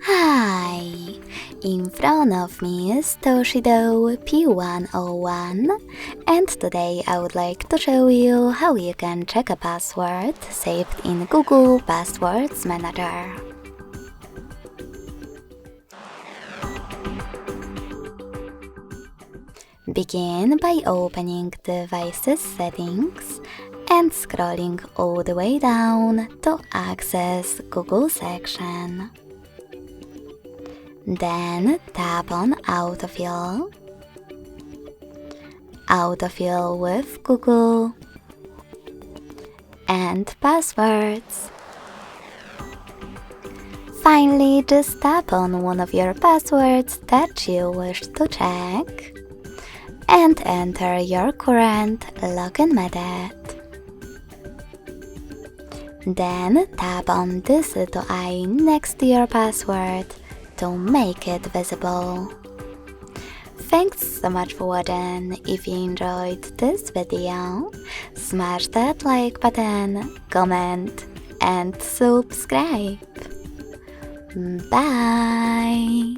Hi! In front of me is TOSCIDO P101, and today I would like to show you how you can check a password saved in Google Passwords Manager. Begin by opening Devices Settings and scrolling all the way down to access Google section. Then tap on Autofill, Autofill with Google, and Passwords. Finally, just tap on one of your passwords that you wish to check and enter your current login method. Then tap on this little eye next to your password to make it visible. Thanks so much for watching. If you enjoyed this video, smash that like button, comment, and subscribe. Bye!